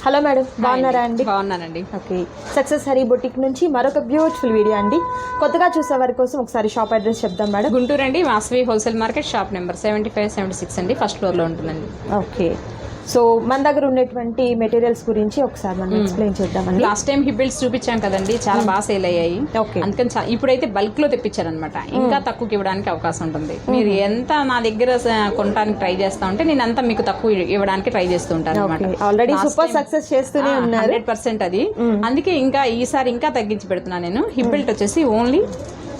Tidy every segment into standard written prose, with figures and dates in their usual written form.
Hello madam, బాగున్నారా అండి? బాగున్నానండి. ఓకే, సక్సెస్ హరీ బొటిక్ నుంచి మరొక బ్యూటిఫుల్ వీడియో అండి. కొత్తగా చూసే వారి కోసం ఒకసారి షాప్ అడ్రస్ చెప్దాం మేడం. గుంటూరు అండి, Vasavi wholesale market, shop number 7576 అండి, ఫస్ట్ ఫ్లోర్లో ఉంటుందండి. ఓకే, సో మన దగ్గర ఉన్నటువంటి మెటీరియల్స్ గురించి ఒకసారి మనం ఎక్స్ప్లెయిన్ చేద్దామండి. లాస్ట్ టైం హిబిల్స్ చూపించాం కదండి, చాలా బాగా సేల్ అయ్యాయి. ఓకే, అందుకని ఇప్పుడైతే బల్క్ లో తెప్పించారనమాట. ఇంకా తక్కువకి ఇవ్వడానికి అవకాశం ఉంటుంది. మీరు ఎంత నా దగ్గర కొనడానికి ట్రై చేస్తా ఉంటే నేను అంతా మీకు తక్కువ ఇవ్వడానికి ట్రై చేస్తూ ఉంటాను అనమాట. ఆల్రెడీ సూపర్ సక్సెస్ చేస్తూనే ఉన్నారు 100% అది. అందుకే ఇంకా ఈసారి ఇంకా తగ్గించి పెడుతున్నా నేను. హిబిల్ట్ వచ్చేసి ఓన్లీ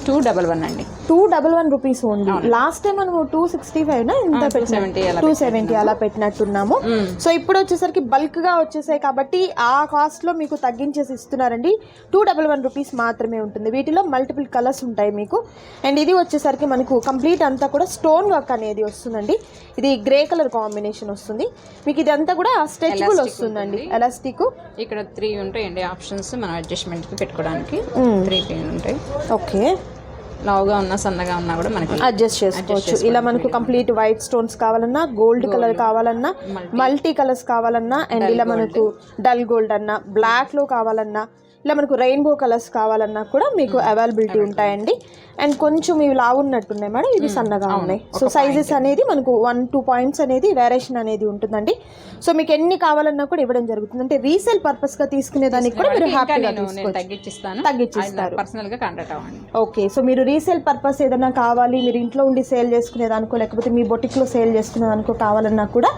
211 అండి. 211 రూపీస్ ఓన్లీ. లాస్ట్ టైం మనము 265 ఇంత 270 అలా పెట్టినట్టున్నాము. సో ఇప్పుడు వచ్చేసరికి బల్క్ గా వచ్చేసాయి కాబట్టి ఆ కాస్ట్ లో మీకు తగ్గించేసి ఇస్తున్నారండి. 211 రూపీస్ మాత్రమే ఉంటుంది. వీటిలో మల్టిపుల్ కలర్స్ ఉంటాయి మీకు. అండ్ ఇది వచ్చేసరికి మనకు కంప్లీట్ అంతా కూడా స్టోన్ వర్క్ అనేది వస్తుందండి. ఇది గ్రే కలర్ కాంబినేషన్ వస్తుంది మీకు. ఇదంతా కూడా స్ట్రెచబుల్ వస్తుందండి, ఎలాస్టిక్. ఇక్కడ 3 ఉంటాయండి ఆప్షన్స్ మనం అడ్జస్ట్మెంట్ కి పెట్టుకోవడానికి. 3 పిన్ ఉంటాయి. ఓకే, లావుగా ఉన్నా సన్నగా ఉన్నా కూడా మనకి అడ్జస్ట్ చేసుకోవచ్చు. ఇలా మనకు కంప్లీట్ వైట్ స్టోన్స్ కావాలన్నా, గోల్డ్ కలర్ కావాలన్నా, మల్టీ కలర్స్ కావాలన్నా, అండ్ ఇలా మనకు డల్ గోల్డ్ అన్నా, బ్లాక్ లో కావాలన్నా, ఇలా మనకు రెయిన్బో కలర్స్ కావాలన్నా కూడా మీకు అవైలబిలిటీ ఉంటాయండి. అండ్ కొంచెం ఇవి లావున్నట్టున్నాయి మేడం, ఇవి సన్నగా ఉన్నాయి. సో సైజెస్ అనేది మనకు 1-2 పాయింట్స్ అనేది వేరియేషన్ అనేది ఉంటుందండి. సో మీకు ఎన్ని కావాలన్నా కూడా ఇవ్వడం జరుగుతుంది. అంటే రీసేల్ పర్పస్ గా తీసుకునే దానికి కూడా మీరు హ్యాపీగా తగ్గించిస్తారు. పర్సనల్ గా కాంటాక్ట్ అవ్వండి. ఓకే, సో మీరు రీసేల్ పర్పస్ ఏదైనా కావాలి, మీరు ఇంట్లో ఉండి సేల్ చేసుకునేదానికో లేకపోతే మీ బొటిక్ లో సేల్ చేసుకునేదానికో కావాలన్నా కూడా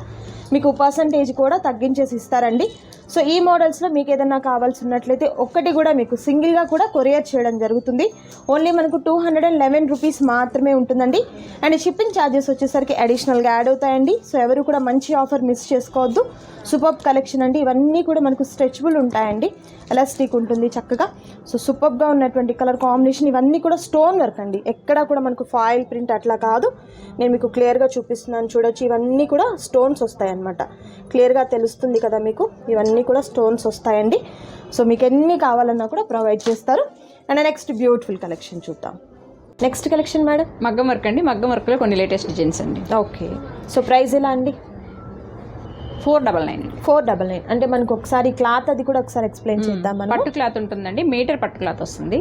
మీకు పర్సంటేజ్ కూడా తగ్గించేసి ఇస్తారండి. సో ఈ మోడల్స్లో మీకు ఏదైనా కావాల్సి ఉన్నట్లయితే ఒక్కటి కూడా మీకు సింగిల్గా కూడా కొరియర్ చేయడం జరుగుతుంది. ఓన్లీ మనకు 211 రూపీస్ మాత్రమే ఉంటుందండి. అండ్ షిప్పింగ్ ఛార్జెస్ వచ్చేసరికి అడిషనల్గా యాడ్ అవుతాయండి. సో ఎవరు కూడా మంచి ఆఫర్ మిస్ చేసుకోవద్దు. సూపర్బ్ కలెక్షన్ అండి. ఇవన్నీ కూడా మనకు స్ట్రెచబుల్ ఉంటాయండి, ఎలాస్టిక్ ఉంటుంది చక్కగా. సో సూపర్బ్గా ఉన్నటువంటి కలర్ కాంబినేషన్. ఇవన్నీ కూడా స్టోన్ వర్క్ అండి, ఎక్కడా కూడా మనకు ఫాయిల్ ప్రింట్ అట్లా కాదు. నేను మీకు క్లియర్గా చూపిస్తున్నాను, చూడొచ్చు. ఇవన్నీ కూడా స్టోన్స్ వస్తాయి అన్నమాట. క్లియర్గా తెలుస్తుంది కదా మీకు, ఇవన్నీ కూడా స్టోన్స్ వస్తాయండి. సో మీకు ఎన్ని కావాలన్నా కూడా ప్రొవైడ్ చేస్తారు. అండ్ నెక్స్ట్ బ్యూటిఫుల్ కలెక్షన్ చూద్దాం. నెక్స్ట్ కలెక్షన్ మేడం, మగ్గం వర్క్ అండి. మగ్గం వర్క్లో కొన్ని లేటెస్ట్ డిజైన్స్ అండి. ఓకే, సో ప్రైస్ ఎలా అండి? 499 అంటే మనకు ఒకసారి క్లాత్ అది కూడా ఒకసారి ఎక్స్ప్లెయిన్ చేద్దాం. పట్టు క్లాత్ ఉంటుందండి, మీటర్ పట్టు క్లాత్ వస్తుంది.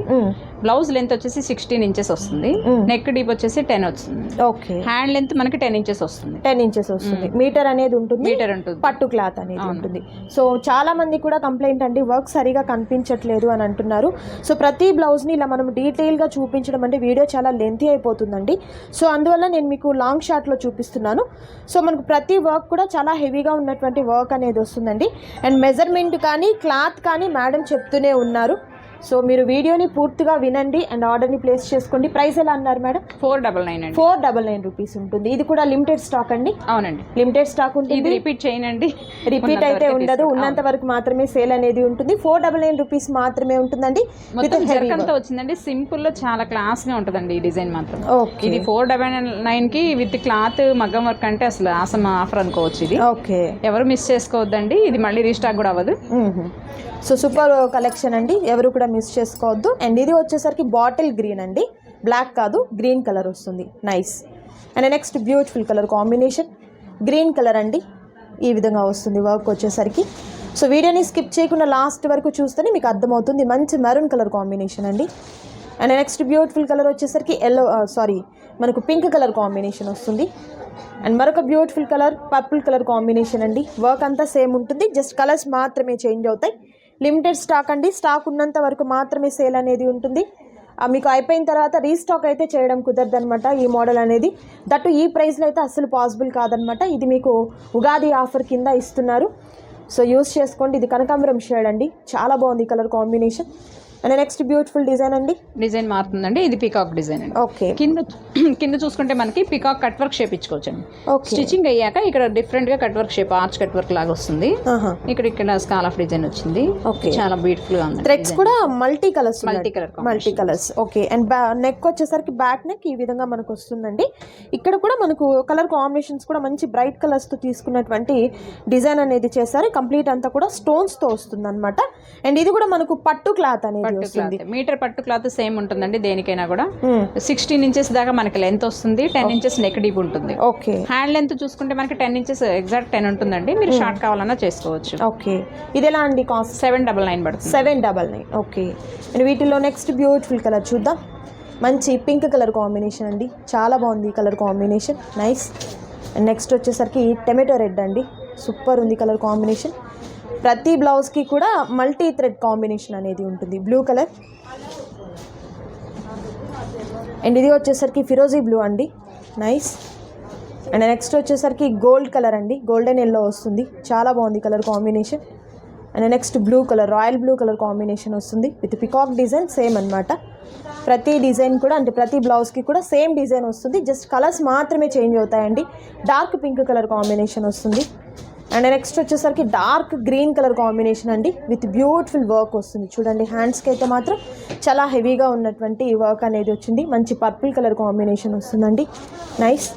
బ్లౌజ్ లెంత్ వచ్చేసి 16 ఇంచెస్ వస్తుంది. నెక్ డీప్ వచ్చేసి 10 వస్తుంది. ఓకే, హ్యాండ్ లెంత్ మనకి 10 ఇంచెస్ వస్తుంది. 10 ఇంచెస్ వస్తుంది. మీటర్ అనేది ఉంటుంది, పట్టు క్లాత్ అనేది ఉంటుంది. సో చాలా మంది కూడా కంప్లైంట్ అండి, వర్క్ సరిగా కనిపించట్లేదు అని అంటున్నారు. సో ప్రతి బ్లౌజ్ ని ఇలా మనం డీటెయిల్ గా చూపించడం అంటే వీడియో చాలా లెంతీ అయిపోతుందండి. సో అందువల్ల నేను మీకు లాంగ్ షాట్ లో చూపిస్తున్నాను. సో మనకు ప్రతి వర్క్ కూడా చాలా హెవీగా ఉన్నటువంటి వర్క్ అనేది వస్తుందండి. అండ్ మెజర్మెంట్ కానీ క్లాత్ కానీ మేడం చెప్తూనే ఉన్నారు. సో మీరు వీడియోని పూర్తిగా వినండి అండ్ ఆర్డర్ని ప్లేస్ చేసుకోండి. ప్రైస్ ఎలా అన్నారు మేడం? 499 రూపీస్ ఉంటుంది. ఇది కూడా లిమిటెడ్ స్టాక్ అండి. అవునండి, లిమిటెడ్ స్టాక్ ఉంటుంది. రిపీట్ చేయండి, రిపీట్ అయితే ఉండదు. ఉన్నంత వరకు మాత్రమే సేల్ అనేది ఉంటుంది. 499 రూపీస్ మాత్రమే ఉంటుందండి. వచ్చిందండి సింపుల్ లో చాలా క్లాస్ గా ఉంటుందండి ఈ డిజైన్ మాత్రం. ఇది 499 కి విత్ క్లాత్ మగ్గం వర్క్ అంటే అసలు ఆసమ ఆఫర్ అనుకోవచ్చు. ఇది ఓకే, ఎవరు మిస్ చేసుకోవద్దండి. ఇది మళ్ళీ రీస్టాక్ కూడా అవ్వదు. సో సూపర్ కలెక్షన్ అండి, ఎవరు కూడా మిస్ చేసుకోవద్దు. అండ్ ఇది వచ్చేసరికి బాటిల్ గ్రీన్ అండి, బ్లాక్ కాదు, గ్రీన్ కలర్ వస్తుంది. Nice. And next beautiful colour combination, green colour అండి. ఈ విధంగా వస్తుంది వర్క్ వచ్చేసరికి. సో వీడియోని స్కిప్ చేయకుండా లాస్ట్ వరకు చూస్తేనే మీకు అర్థమవుతుంది. మంచి మెరూన్ కలర్ కాంబినేషన్ అండి. అండ్ నెక్స్ట్ బ్యూటిఫుల్ కలర్ వచ్చేసరికి మనకు పింక్ కలర్ కాంబినేషన్ వస్తుంది. అండ్ మరొక beautiful colour purple colour combination అండి. వర్క్ అంతా సేమ్ ఉంటుంది, జస్ట్ కలర్స్ మాత్రమే చేంజ్ అవుతాయి. లిమిటెడ్ స్టాక్ అండి, స్టాక్ ఉన్నంత వరకు మాత్రమే సేల్ అనేది ఉంటుంది. మీకు అయిపోయిన తర్వాత రీస్టాక్ అయితే చేయడం కుదరదనమాట ఈ మోడల్ అనేది. దట్టు ఈ ప్రైస్లో అయితే అస్సలు పాసిబుల్ కాదనమాట. ఇది మీకు ఉగాది ఆఫర్ కింద ఇస్తున్నారు. సో యూస్ చేసుకోండి. ఇది కనకాంబరం షేడ్ అండి, చాలా బాగుంది colour combination. And next beautiful design అండి. డిజైన్ మారుతుందండి, ఇది పికాక్ డిజైన్ అండి. ఓకే, కింద చూసుకుంటే మనకి పికాక్ కట్ వర్క్ షేప్ ఇచ్చుకోవచ్చండి. స్టిచింగ్ అయ్యాక ఇక్కడ డిఫరెంట్ గా cut work shape, arch cut work లాగా వస్తుంది. ఇక్కడ స్కాల్ ఆఫ్ డిజైన్ వచ్చింది. చాలా బ్యూటిఫుల్ గా ఉంది. థ్రెడ్స్ కూడా multi colours. Okay, and neck వచ్చేసరికి బ్యాక్ నెక్ ఈ విధంగా మనకు వస్తుందండి. ఇక్కడ కూడా మనకు కలర్ కాంబినేషన్స్ కూడా మంచి బ్రైట్ కలర్స్ తో తీసుకున్నటువంటి డిజైన్ అనేది చేశారు. కంప్లీట్ అంతా కూడా స్టోన్స్ తో వస్తుంది అనమాట. అండ్ ఇది కూడా మనకు పట్టు క్లాత్ అనేది పట్టు వస్తుంది. క్లాత్ మీటర్ పట్టు క్లాత్ సేమ్ ఉంటుందండి దేనికైనా కూడా. 16 ఇంచెస్ దాకా మనకి లెంత్ వస్తుంది. 10 ఇంచెస్ నెక్ డీప్ ఉంటుంది. ఓకే. హ్యాండ్ లెంత్ చూసుకుంటే మనకి 10 ఇంచెస్ ఎగ్జాక్ట్ 10 ఉంటుందండి. మీరు షార్ట్ కావాలన్నా చేసుకోవచ్చు. ఓకే. ఇది ఎలా అండి కాస్ట్? 799 పడుతుంది. 799. ఓకే. అండ్ వీటిలో నెక్స్ట్ బ్యూటిఫుల్ కలర్ చూద్దాం. మంచి పింక్ కలర్ కాంబినేషన్ అండి, చాలా బాగుంది colour combination, nice. And next వచ్చేసరికి టమాటో రెడ్ అండి, సూపర్ ఉంది కలర్ కాంబినేషన్. ప్రతి బ్లౌజ్కి కూడా మల్టీ థ్రెడ్ కాంబినేషన్ అనేది ఉంటుంది. బ్లూ కలర్ అండ్ ఇది వచ్చేసరికి ఫిరోజీ బ్లూ అండి, నైస్. అండ్ నెక్స్ట్ వచ్చేసరికి గోల్డ్ కలర్ అండి, గోల్డెన్ ఎల్లో వస్తుంది, చాలా బాగుంది colour combination. And next blue colour, royal blue colour combination వస్తుంది విత్ పికాక్ డిజైన్ సేమ్ అనమాట. ప్రతి డిజైన్ కూడా అంటే ప్రతి బ్లౌజ్కి కూడా సేమ్ డిజైన్ వస్తుంది, జస్ట్ కలర్స్ మాత్రమే చేంజ్ అవుతాయండి. డార్క్ పింక్ కలర్ కాంబినేషన్ వస్తుంది. అండ్ నెక్స్ట్ వచ్చేసరికి డార్క్ గ్రీన్ కలర్ కాంబినేషన్ అండి విత్ బ్యూటిఫుల్ వర్క్ వస్తుంది. చూడండి హ్యాండ్స్కి అయితే మాత్రం చాలా హెవీగా ఉన్నటువంటి వర్క్ అనేది వచ్చింది. మంచి పర్పుల్ కలర్ కాంబినేషన్ వస్తుందండి, నైస్.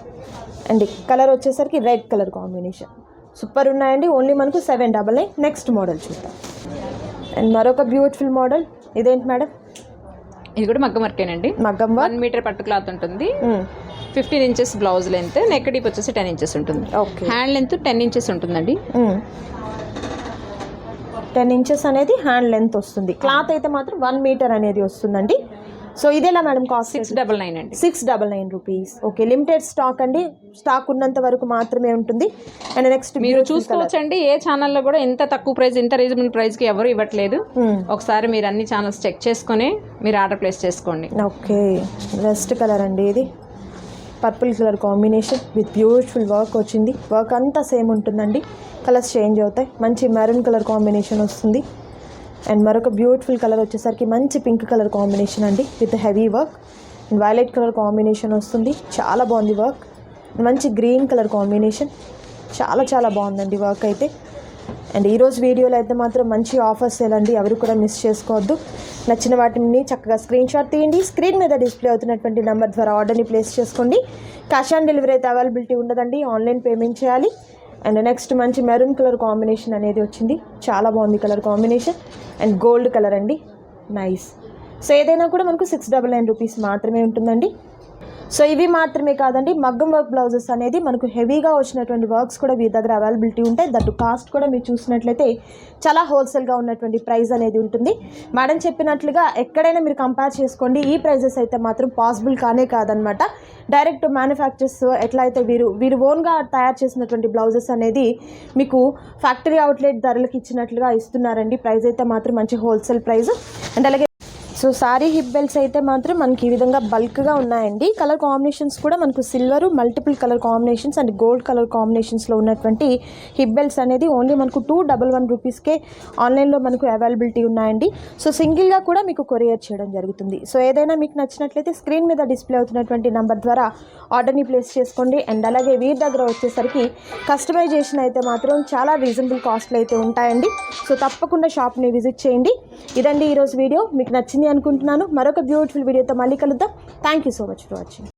అండ్ కలర్ వచ్చేసరికి రెడ్ కలర్ కాంబినేషన్, సూపర్ ఉన్నాయండి. ఓన్లీ మనకు 799. నెక్స్ట్ మోడల్ చూద్దాం. అండ్ మరొక బ్యూటిఫుల్ మోడల్, ఇదేంటి మేడం? ఇది కూడా మగ్గం వర్కేనండి. మగ్గం వర్క్, 1 మీటర్ పట్టు క్లాత్ ఉంటుంది. 15 inches blouse length, neck deep వచ్చేసి 10 ఇంచెస్ ఉంటుంది. ఓకే. హ్యాండ్ లెంత్ 10 ఇంచెస్ ఉంటుందండి. 10 ఇంచెస్ అనేది హ్యాండ్ లెంత్ వస్తుంది. క్లాత్ అయితే మాత్రం 1 మీటర్ అనేది వస్తుందండి. So ఇదేలా madam cost? 699 అండి. 699 రూపీస్. ఓకే. లిమిటెడ్ స్టాక్ అండి, స్టాక్ ఉన్నంత వరకు మాత్రమే ఉంటుంది. అండ్ నెక్స్ట్ మీరు చూసుకోవచ్చండి, ఏ ఛానల్లో కూడా ఇంత తక్కువ ప్రైస్, ఇంత రీజనబుల్ ప్రైస్కి ఎవరు ఇవ్వట్లేదు. ఒకసారి మీరు అన్ని ఛానల్స్ చెక్ చేసుకొని మీరు ఆర్డర్ ప్లేస్ చేసుకోండి. ఓకే. రెస్ట్ కలర్ అండి, ఇది purple colour combination with beautiful work వచ్చింది. వర్క్ అంతా సేమ్ ఉంటుందండి, కలర్స్ చేంజ్ అవుతాయి. మంచి మెరూన్ కలర్ కాంబినేషన్ వస్తుంది. అండ్ మరొక బ్యూటిఫుల్ కలర్ వచ్చేసరికి మంచి పింక్ కలర్ కాంబినేషన్ అండి with heavy work. And violet colour combination వస్తుంది, చాలా బాగుంది వర్క్. మంచి గ్రీన్ కలర్ కాంబినేషన్, చాలా చాలా బాగుందండి వర్క్ అయితే. అండ్ ఈరోజు వీడియోలో అయితే మాత్రం మంచి ఆఫర్స్ సేలండి, ఎవరు కూడా మిస్ చేసుకోవద్దు. నచ్చిన వాటిని చక్కగా స్క్రీన్ షాట్ తీయండి. స్క్రీన్ మీద డిస్ప్లే అవుతున్నటువంటి నెంబర్ ద్వారా ఆర్డర్ని ప్లేస్ చేసుకోండి. క్యాష్ ఆన్ డెలివరీ అయితే అవైలబిలిటీ ఉండదండి, ఆన్లైన్ పేమెంట్ చేయాలి. అండ్ నెక్స్ట్ మంచి మెరూన్ కలర్ కాంబినేషన్ అనేది వచ్చింది, చాలా బాగుంది colour combination. And gold colour అండి, నైస్. సో ఏదైనా కూడా మనకు 699 రూపీస్ మాత్రమే ఉంటుందండి. సో ఇవి మాత్రమే కాదండి, మగ్గం వర్క్ బ్లౌజెస్ అనేది మనకు హెవీగా వచ్చినటువంటి వర్క్స్ కూడా వీరి దగ్గర అవైలబిలిటీ ఉంటాయి. దట్టు కాస్ట్ కూడా మీరు చూసినట్లయితే చాలా హోల్సేల్గా ఉన్నటువంటి ప్రైస్ అనేది ఉంటుంది. మేడం చెప్పినట్లుగా ఎక్కడైనా మీరు కంపేర్ చేసుకోండి, ఈ ప్రైజెస్ అయితే మాత్రం పాసిబుల్ కాదనమాట. డైరెక్ట్ మ్యానుఫ్యాక్చర్స్ ఎట్లా అయితే వీరు ఓన్గా తయారు చేసినటువంటి బ్లౌజెస్ అనేది మీకు ఫ్యాక్టరీ అవుట్లెట్ ధరలకు ఇచ్చినట్లుగా ఇస్తున్నారండి. ప్రైస్ అయితే మాత్రం మంచి హోల్సేల్ ప్రైస్. అండ్ అలాగే సో సారీ హిప్ బెల్ట్స్ అయితే మాత్రం మనకి ఈ విధంగా బల్క్గా ఉన్నాయండి. కలర్ కాంబినేషన్స్ కూడా మనకు silver, multiple colour combinations and gold colour కాంబినేషన్స్లో ఉన్నటువంటి హిప్ బెల్ట్స్ అనేది ఓన్లీ మనకు 211 రూపీస్కే ఆన్లైన్లో మనకు అవైలబిలిటీ ఉన్నాయండి. సో సింగిల్గా కూడా మీకు కొరియర్ చేయడం జరుగుతుంది. సో ఏదైనా మీకు నచ్చినట్లయితే స్క్రీన్ మీద డిస్ప్లే అవుతున్నటువంటి నెంబర్ ద్వారా ఆర్డర్ని ప్లేస్ చేసుకోండి. అండ్ అలాగే వీరి దగ్గర వచ్చేసరికి కస్టమైజేషన్ అయితే మాత్రం చాలా రీజనబుల్ కాస్ట్లు అయితే ఉంటాయండి. సో తప్పకుండా షాప్ని విజిట్ చేయండి. ఇదండి ఈరోజు వీడియో, మీకు నచ్చింది అనుకుంటున్నాను. మరొక బ్యూటిఫుల్ వీడియోతో మళ్ళీ కలుద్దాం. Thank you so much for watching.